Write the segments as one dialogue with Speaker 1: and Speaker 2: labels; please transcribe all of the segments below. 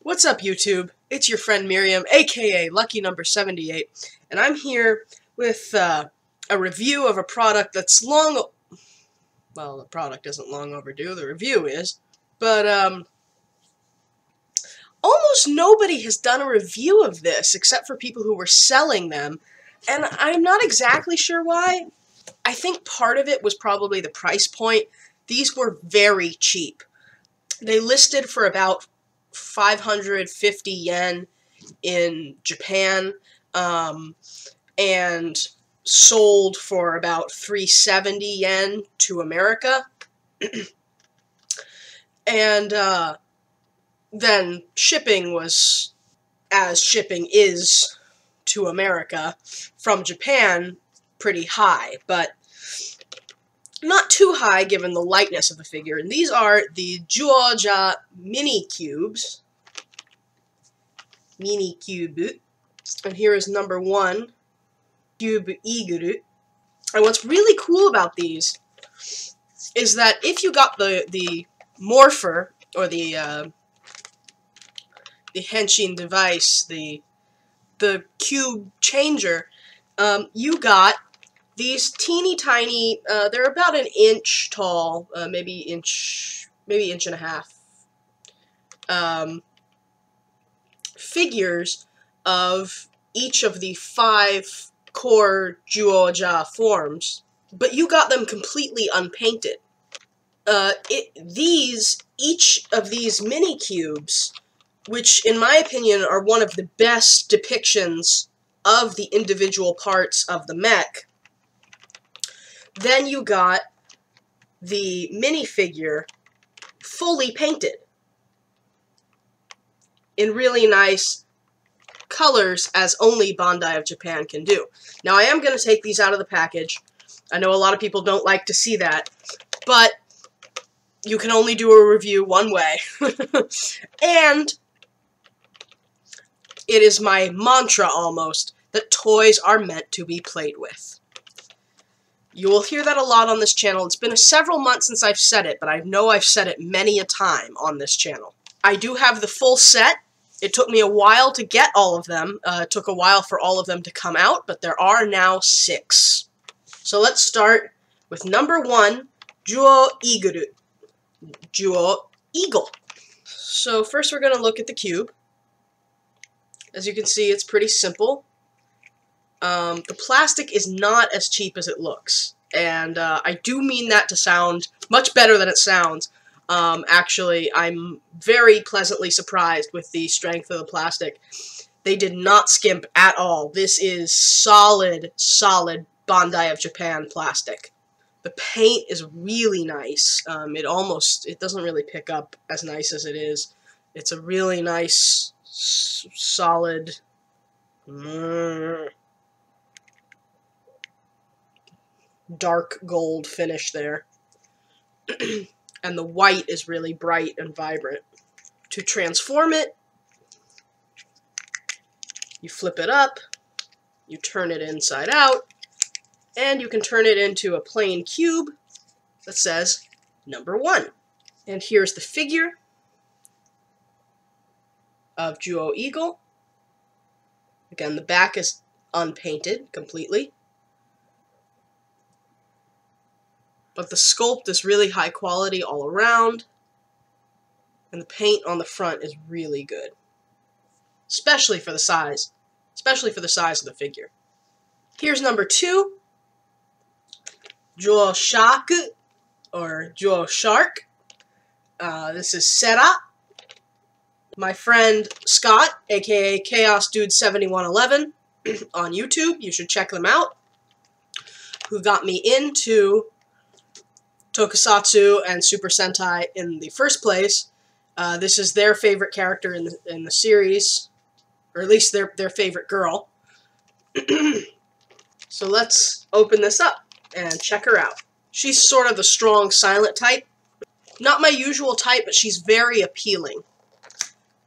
Speaker 1: What's up, YouTube? It's your friend Miriam, aka Lucky Number 78, and I'm here with a review of a product that's well, the product isn't long overdue, the review is, but almost nobody has done a review of this except for people who were selling them, and I'm not exactly sure why. I think part of it was probably the price point. These were very cheap. They listed for about 550 yen in Japan, and sold for about 370 yen to America. And then shipping was, as shipping is to America from Japan, pretty high, but not too high given the lightness of the figure. And these are the Zyuohger MiniCubes. MiniCube. And here is number 1, Cube Iguru. And what's really cool about these is that if you got the morpher, or the henshin device, the cube changer, you got these teeny tiny, they're about an inch tall, maybe inch and a half, figures of each of the 5 core Zyuohger forms, but you got them completely unpainted. Each of these mini cubes, which in my opinion are one of the best depictions of the individual parts of the mech, then you got the minifigure fully painted in really nice colors, as only Bandai of Japan can do. Now, I am going to take these out of the package. I know a lot of people don't like to see that, but you can only do a review one way. And it is my mantra, almost, that toys are meant to be played with. You will hear that a lot on this channel. It's been several months since I've said it, but I know I've said it many a time on this channel. I do have the full set. It took me a while to get all of them. It took a while for all of them to come out, but there are now 6. So let's start with number 1, Zyuohger. Zyuohger. So first we're going to look at the cube. As you can see, it's pretty simple. The plastic is not as cheap as it looks, and I do mean that to sound much better than it sounds. Actually, I'm very pleasantly surprised with the strength of the plastic. They did not skimp at all. This is solid Bandai of Japan plastic. The paint is really nice. It doesn't really pick up as nice as it is. It's a really nice, solid, dark gold finish there. And the white is really bright and vibrant. To transform it, you flip it up, you turn it inside out, and you can turn it into a plain cube that says number 1. And here's the figure of Zyuohger. Again, the back is unpainted completely, but the sculpt is really high quality all around, and the paint on the front is really good, especially for the size of the figure. Here's number 2, Zyuohger, or Zyuohger. This is Sera. My friend Scott, aka Chaos Dude 7111 on YouTube, you should check them out, who got me into Tokusatsu and Super Sentai in the first place. This is their favorite character in the series, or at least their favorite girl. So let's open this up and check her out. She's sort of the strong, silent type. Not my usual type, but she's very appealing.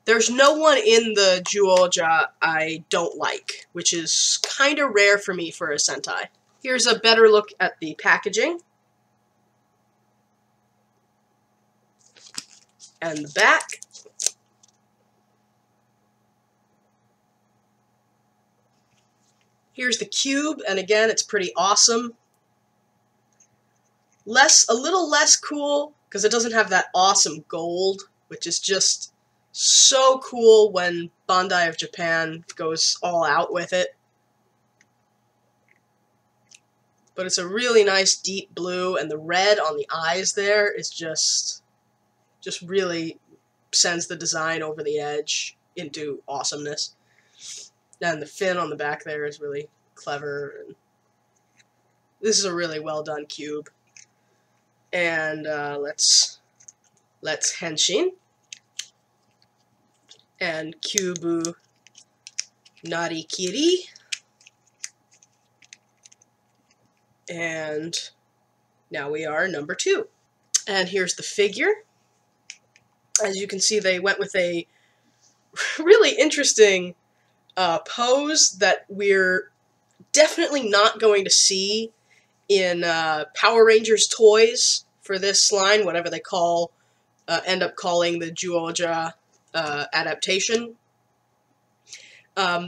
Speaker 1: There's no one in the Zyuohger I don't like, which is kind of rare for me for a Sentai. Here's a better look at the packaging. And the back. Here's the cube, and again, it's pretty awesome. A little less cool, because it doesn't have that awesome gold, which is just so cool when Bandai of Japan goes all out with it. But it's a really nice deep blue, and the red on the eyes there is just really sends the design over the edge into awesomeness. And the fin on the back there is really clever. And this is a really well done cube. And let's henshin and Kyubu Narikiri. And now we are number 2. And here's the figure. As you can see, they went with a really interesting pose that we're definitely not going to see in Power Rangers toys for this line, whatever they end up calling the Zyuohger adaptation.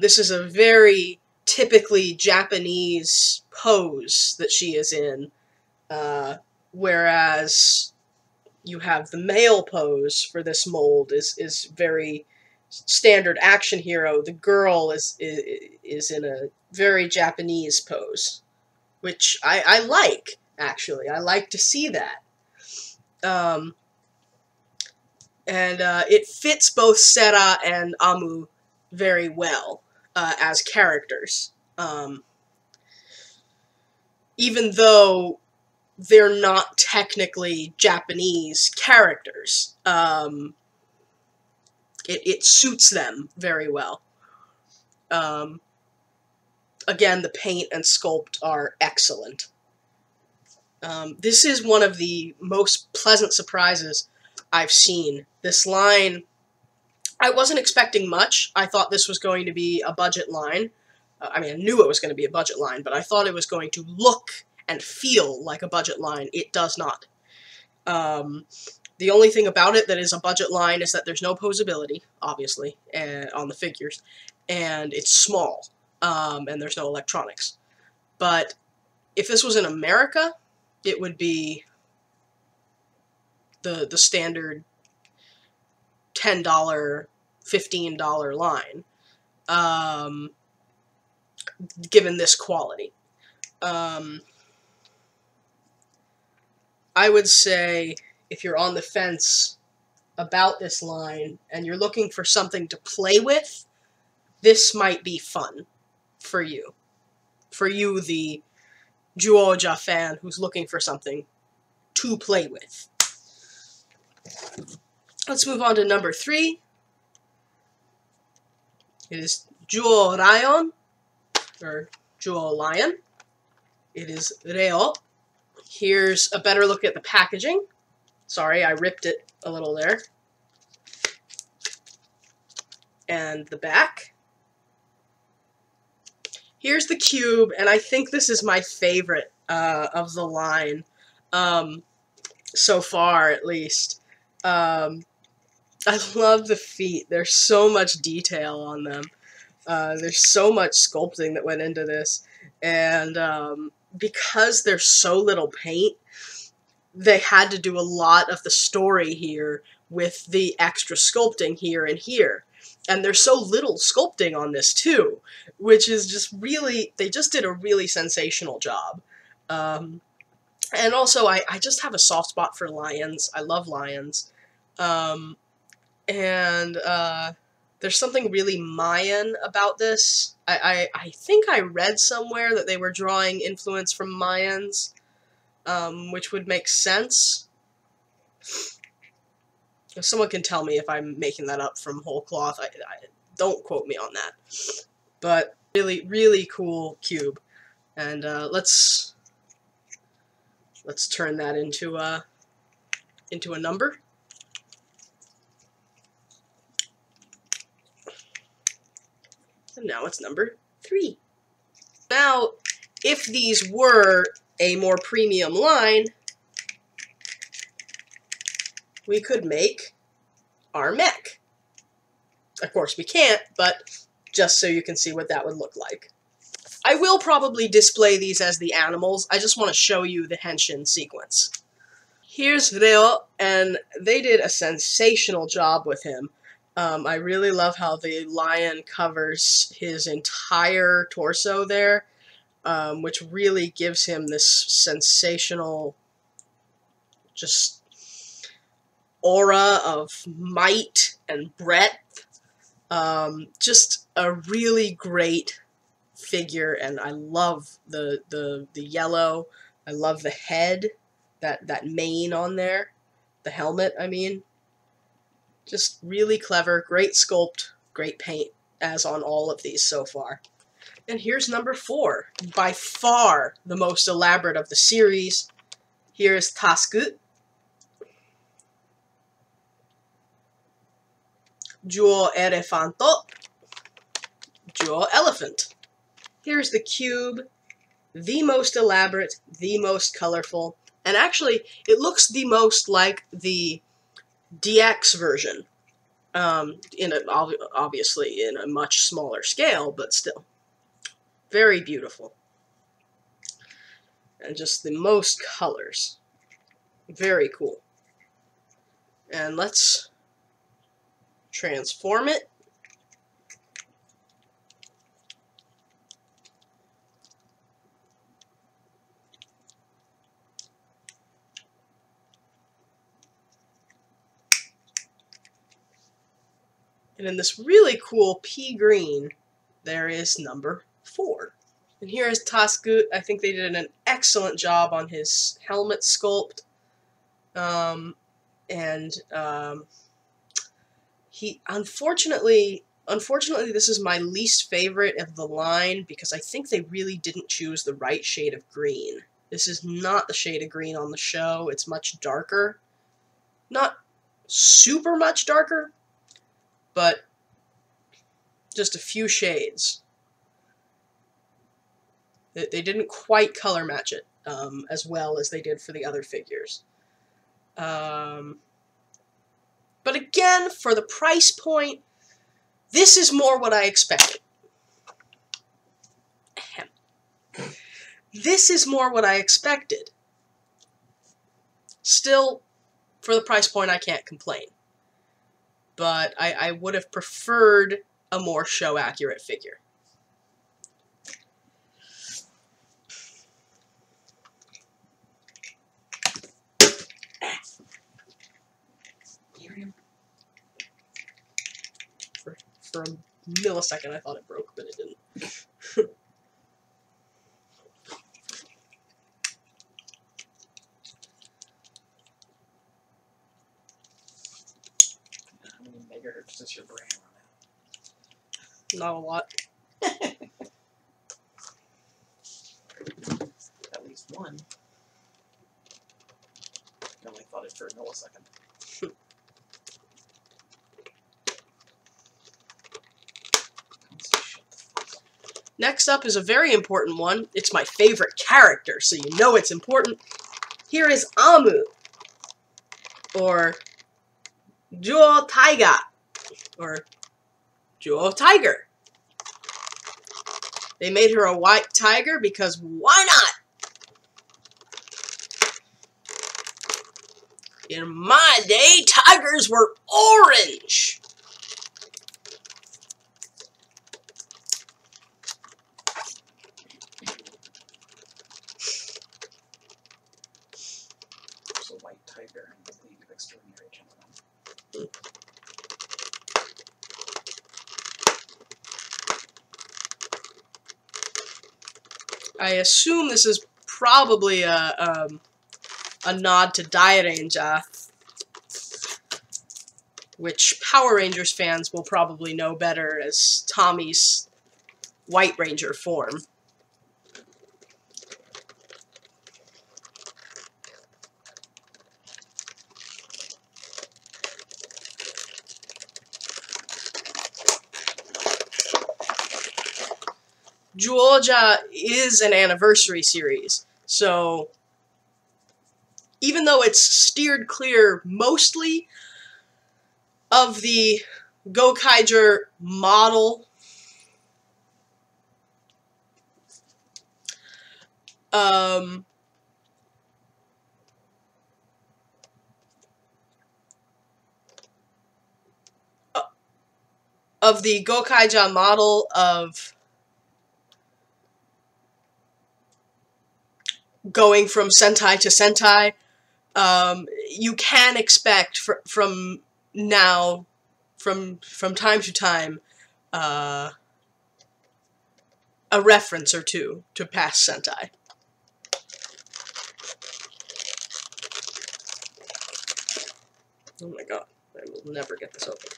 Speaker 1: This is a very typically Japanese pose that she is in, whereas you have the male pose for this mold is very standard action hero. The girl is in a very Japanese pose, which I like, actually. I like to see that. It fits both Sera and Amu very well as characters. Even though they're not technically Japanese characters, it suits them very well. Again, the paint and sculpt are excellent. This is one of the most pleasant surprises I've seen. This line, I wasn't expecting much. I thought this was going to be a budget line. I mean, I knew it was going to be a budget line, but I thought it was going to look and feel like a budget line. It does not. The only thing about it that is a budget line is that there's no posability, obviously, on the figures, and it's small, and there's no electronics. But if this was in America, it would be the standard $10, $15 line, given this quality. I would say, if you're on the fence about this line and you're looking for something to play with, this might be fun for you. For you, the Zyuohger fan who's looking for something to play with. Let's move on to number 3. It is Zyuohrayon, or Zyuohlion. It is Reo. Here's a better look at the packaging. Sorry, I ripped it a little there. And the back. Here's the cube, and I think this is my favorite of the line, so far at least. I love the feet. There's so much detail on them. There's so much sculpting that went into this, and because there's so little paint, they had to do a lot of the story here with the extra sculpting here and here. And there's so little sculpting on this too, which is just really, they just did a really sensational job. And also, I just have a soft spot for lions. I love lions. There's something really Mayan about this. I think I read somewhere that they were drawing influence from Mayans, which would make sense. If someone can tell me if I'm making that up from whole cloth, don't quote me on that. But really, really cool cube. And let's turn that into a number. And now it's number 3. Now, if these were a more premium line, we could make our mech. Of course we can't, but just so you can see what that would look like. I will probably display these as the animals. I just want to show you the henshin sequence. Here's Reo, and they did a sensational job with him. I really love how the lion covers his entire torso there, which really gives him this sensational, just aura of might and breadth. Just a really great figure, and I love the yellow. I love the head, that mane on there, the helmet, I mean. Just really clever, great sculpt, great paint, as on all of these so far. And here's number 4, by far the most elaborate of the series. Here's Tasuku, Zyuoh Elefanto, Zyuoh Elephant. Here's the cube, the most elaborate, the most colorful, and actually it looks the most like the DX version, obviously in a much smaller scale, but still very beautiful, and just the most colors. Very cool. And let's transform it. And in this really cool pea green, there is number 4. And here is Tasuku. I think they did an excellent job on his helmet sculpt. He unfortunately, this is my least favorite of the line because I think they really didn't choose the right shade of green. This is not the shade of green on the show. It's much darker. Not super much darker, but just a few shades. They didn't quite color match it as well as they did for the other figures. But again, for the price point, this is more what I expected. This is more what I expected. Still, for the price point, I can't complain. But I would have preferred a more show-accurate figure. For a millisecond, I thought it broke, but it didn't.
Speaker 2: How many megahertz does your brain run at?
Speaker 1: Not a lot.
Speaker 2: At least one. I only thought it for a millisecond.
Speaker 1: Next up is a very important one. It's my favorite character, so you know it's important. Here is Amu, or Zyuoh Taiga, or Zyuoh Tiger. They made her a white tiger because why not? In my day, tigers were orange.
Speaker 2: There's a white tiger in the League of Extraordinary Gentlemen.
Speaker 1: I assume this is probably a nod to Dairanger, which Power Rangers fans will probably know better as Tommy's White Ranger form. Zyuohger is an anniversary series, so even though it's steered clear mostly of the Gokaiger model, of the Gokaijan model of going from Sentai to Sentai, you can expect from time to time, a reference or two to past Sentai. Oh my god, I will never get this open.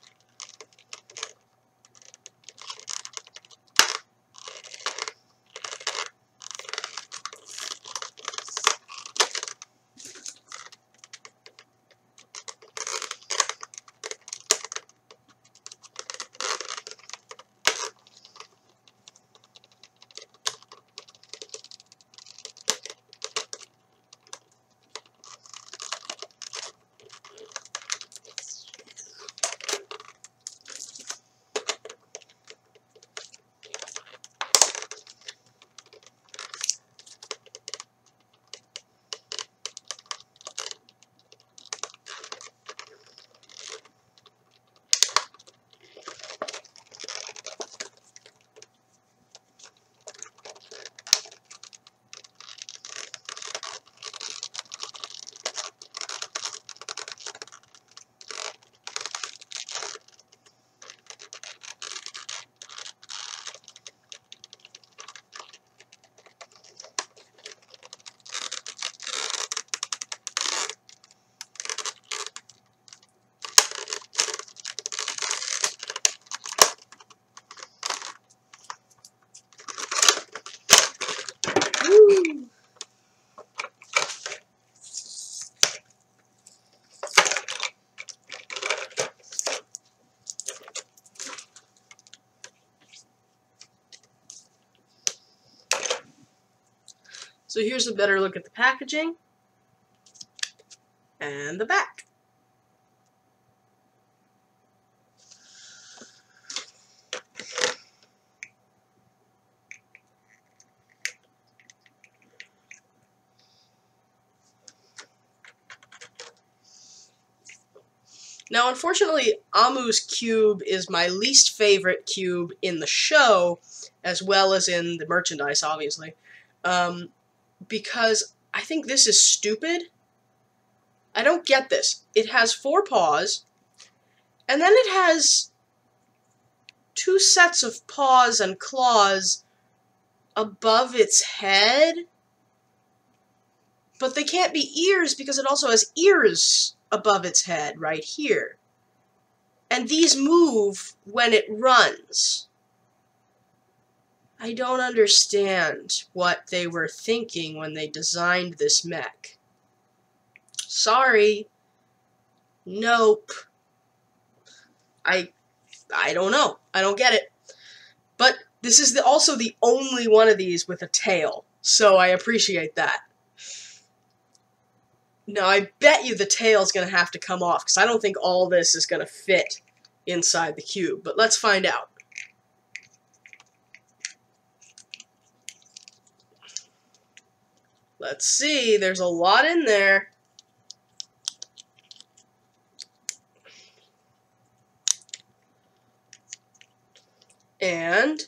Speaker 1: Woo! So here's a better look at the packaging and the back. Now, unfortunately, Amu's cube is my least favorite cube in the show, as well as in the merchandise, obviously, because I think this is stupid. I don't get this. It has 4 paws, and then it has 2 sets of paws and claws above its head, but they can't be ears because it also has ears above its head right here. And these move when it runs. I don't understand what they were thinking when they designed this mech. Sorry. Nope. I don't know. I don't get it. But this is also the only one of these with a tail, so I appreciate that. Now, I bet you the tail's going to have to come off, because I don't think all this is going to fit inside the cube, but let's find out. Let's see, there's a lot in there. And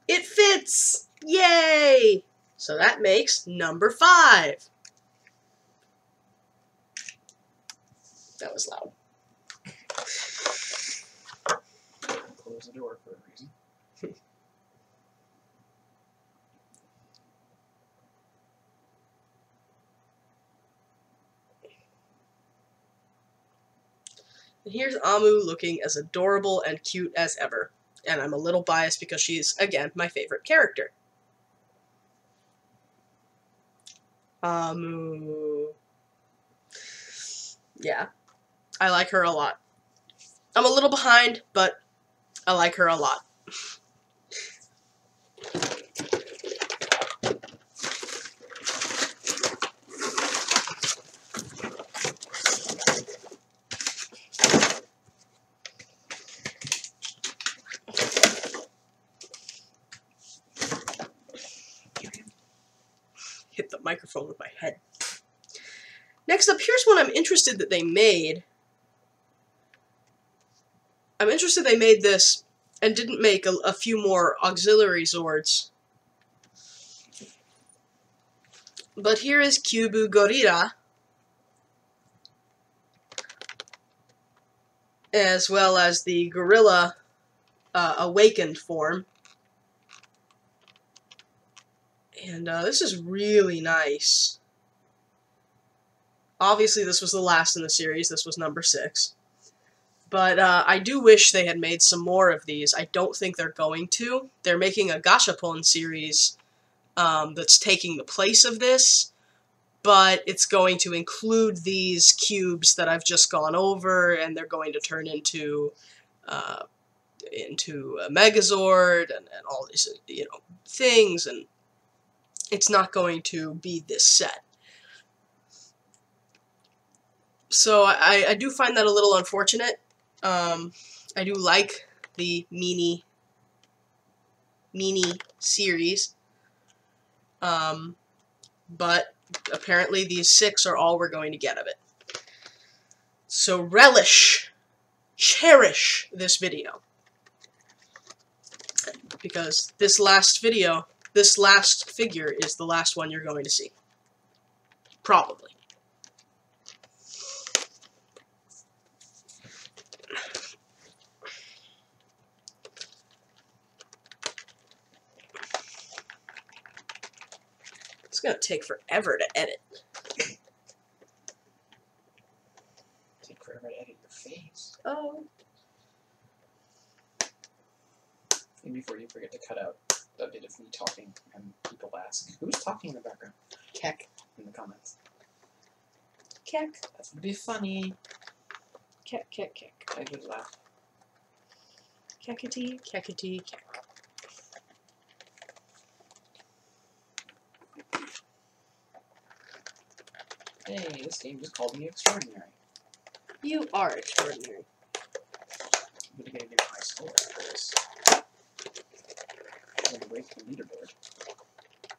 Speaker 1: it fits! Yay! So that makes number 5. That was loud.
Speaker 2: Close the door for a reason.
Speaker 1: And here's Amu looking as adorable and cute as ever. And I'm a little biased because she's, again, my favorite character. Amu. Yeah. I like her a lot. I'm a little behind, but I like her a lot. microphone with my head. Next up, here's one I'm interested that they made. I'm interested they made this and didn't make a few more auxiliary Zords. But here is Kyubu Gorilla, as well as the Gorilla awakened form. And this is really nice. Obviously, this was the last in the series. This was number 6. But I do wish they had made some more of these. I don't think they're going to. They're making a Gashapon series that's taking the place of this, but it's going to include these cubes that I've just gone over, and they're going to turn into a Megazord and all these things, and it's not going to be this set. So I do find that a little unfortunate. I do like the mini series, but apparently these 6 are all we're going to get of it. So relish, cherish this video, because this last figure is the last one you're going to see. Probably. It's gonna take forever to edit.
Speaker 2: Take forever to edit your face.
Speaker 1: Oh.
Speaker 2: And before you forget to cut out a bit of me talking and people ask, who's talking in the background? Keck in the comments.
Speaker 1: Keck.
Speaker 2: That's gonna be funny.
Speaker 1: Keck, keck, keck.
Speaker 2: I just laugh.
Speaker 1: Keckety, keckety, keck.
Speaker 2: Hey, this game just called me extraordinary.
Speaker 1: You are extraordinary.
Speaker 2: I'm gonna get my score after this. I'm gonna break the leaderboard.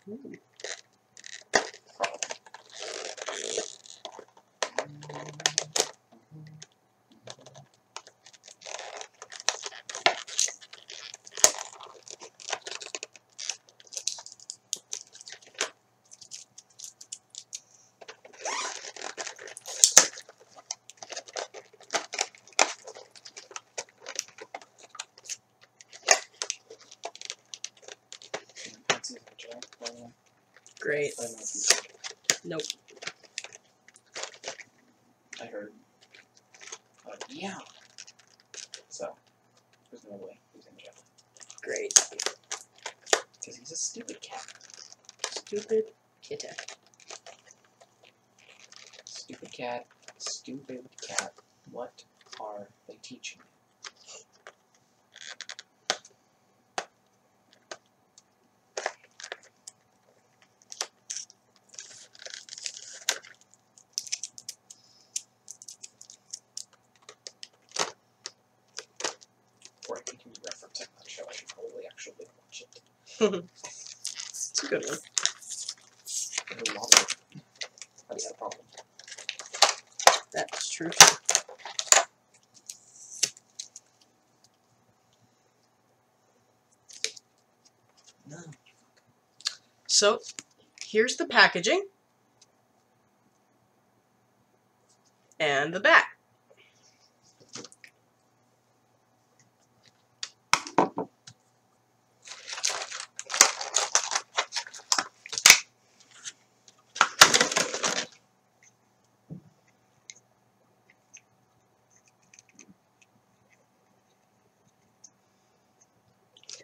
Speaker 1: Ooh. Great. Nope.
Speaker 2: I heard. Yeah. So, there's no way he's in jail.
Speaker 1: Great.
Speaker 2: Because he's a stupid cat.
Speaker 1: Stupid kitten.
Speaker 2: Stupid cat. Stupid cat. What are they teaching you? Referencing that show, I should probably actually watch it.
Speaker 1: It's a good one.
Speaker 2: There's a lot of it. That's the problem.
Speaker 1: That's true.
Speaker 2: No.
Speaker 1: So, here's the packaging. And the back.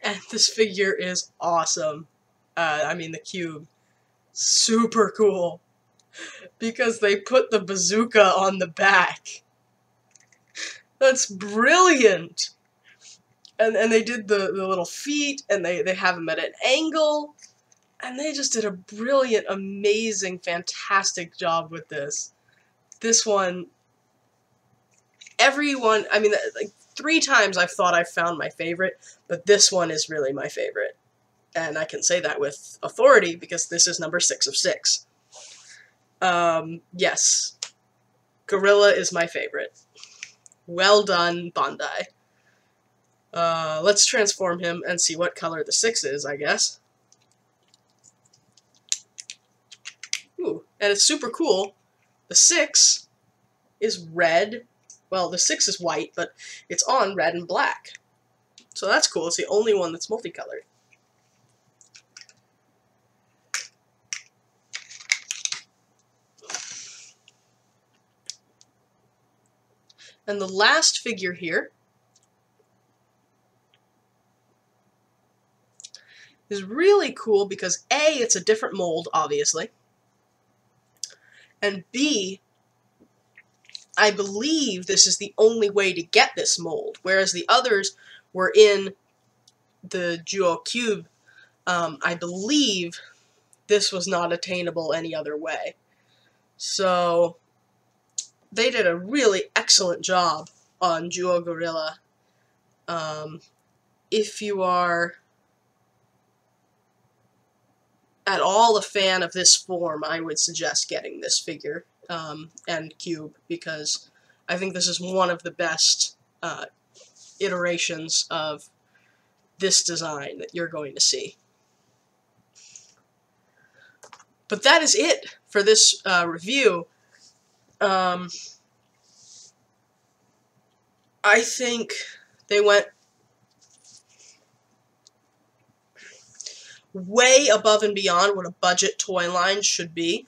Speaker 1: And this figure is awesome. I mean, the cube. Super cool. Because they put the bazooka on the back. That's brilliant. And they did the little feet, and they have them at an angle. And they just did a brilliant, amazing, fantastic job with this. This one, everyone, I mean, like 3 times I've thought I've found my favorite, but this one is really my favorite. And I can say that with authority because this is number 6 of 6. Yes. Gorilla is my favorite. Well done, Bandai. Let's transform him and see what color the 6 is, I guess. Ooh, and it's super cool. The 6 is red. Well, the 6 is white, but it's on red and black. So that's cool. It's the only one that's multicolored. And the last figure here is really cool because A, it's a different mold, obviously, and B, I believe this is the only way to get this mold, whereas the others were in the Zyuohger. I believe this was not attainable any other way. So they did a really excellent job on Zyuohger. If you are at all a fan of this form, I would suggest getting this figure and cube, because I think this is one of the best iterations of this design that you're going to see. But that is it for this review. I think they went way above and beyond what a budget toy line should be.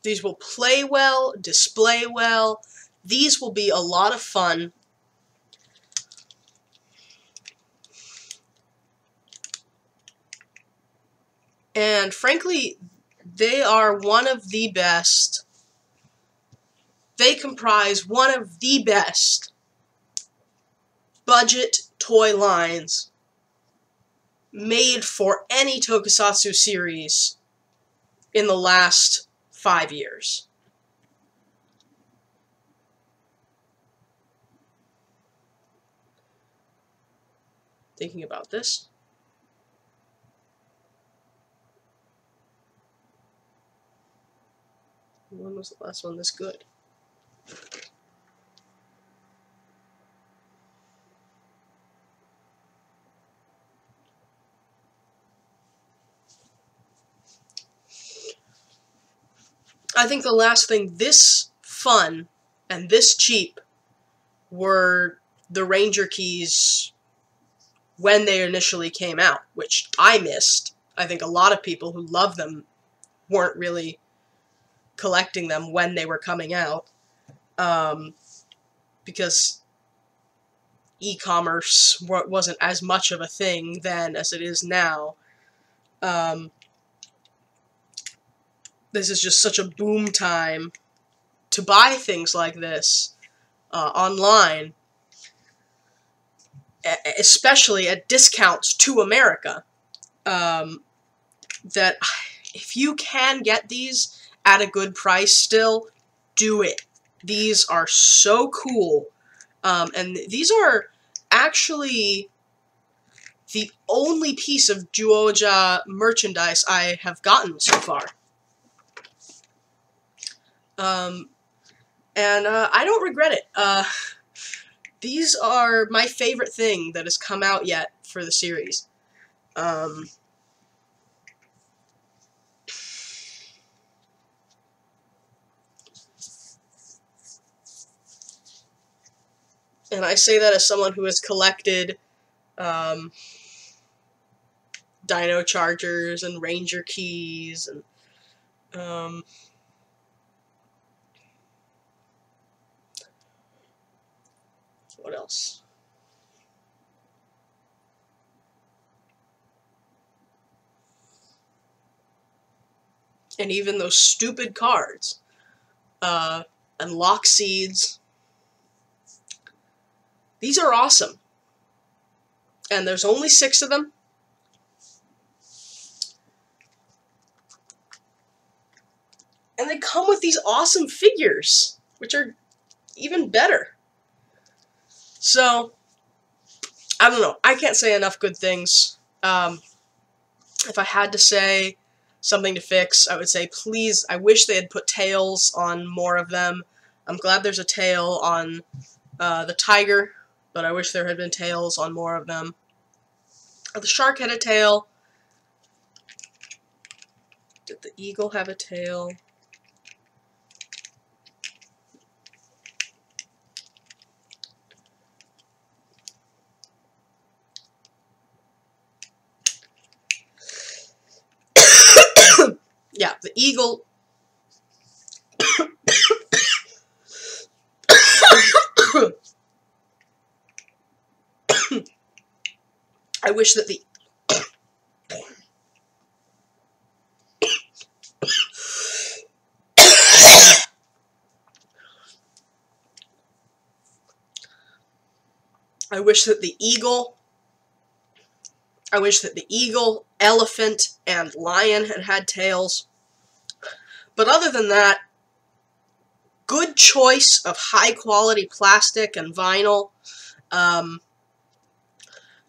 Speaker 1: These will play well, display well. These will be a lot of fun. And frankly, they are one of the best. They comprise one of the best budget toy lines made for any tokusatsu series in the last 5 years. Thinking about this. When was the last one this good? I think the last thing this fun and this cheap were the Ranger keys when they initially came out, which I missed. I think a lot of people who love them weren't really collecting them when they were coming out, because e-commerce wasn't as much of a thing then as it is now. This is just such a boom time to buy things like this online, especially at discounts to America, that if you can get these at a good price still, do it. These are so cool. And these are actually the only piece of Zyuohger merchandise I have gotten so far. And I don't regret it. These are my favorite thing that has come out yet for the series. And I say that as someone who has collected Dino Chargers and Ranger keys and what else? And even those stupid cards. And lock seeds. These are awesome. And there's only 6 of them. And they come with these awesome figures, which are even better. So, I don't know. I can't say enough good things. If I had to say something to fix, I would say, please, I wish they had put tails on more of them. I'm glad there's a tail on the tiger, but I wish there had been tails on more of them. The shark had a tail. Did the eagle have a tail? Yeah, the eagle. I wish that the eagle, elephant, and lion had tails. But other than that, good choice of high-quality plastic and vinyl.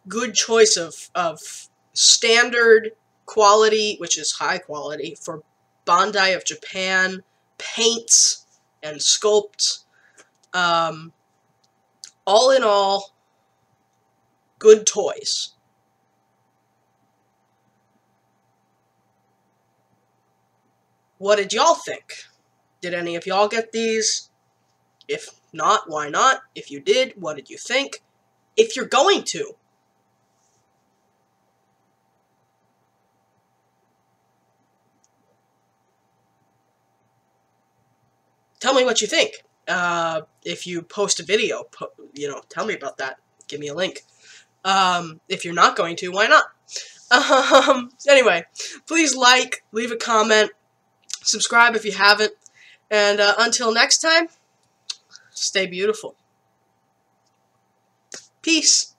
Speaker 1: Good choice of standard quality, which is high quality, for Bandai of Japan, paints and sculpts. All in all, good toys. What did y'all think? Did any of y'all get these? If not, why not? If you did, what did you think? If you're going to, tell me what you think. If you post a video, tell me about that. Give me a link. If you're not going to, why not? Anyway, please like, leave a comment, subscribe if you haven't, and until next time, stay beautiful. Peace.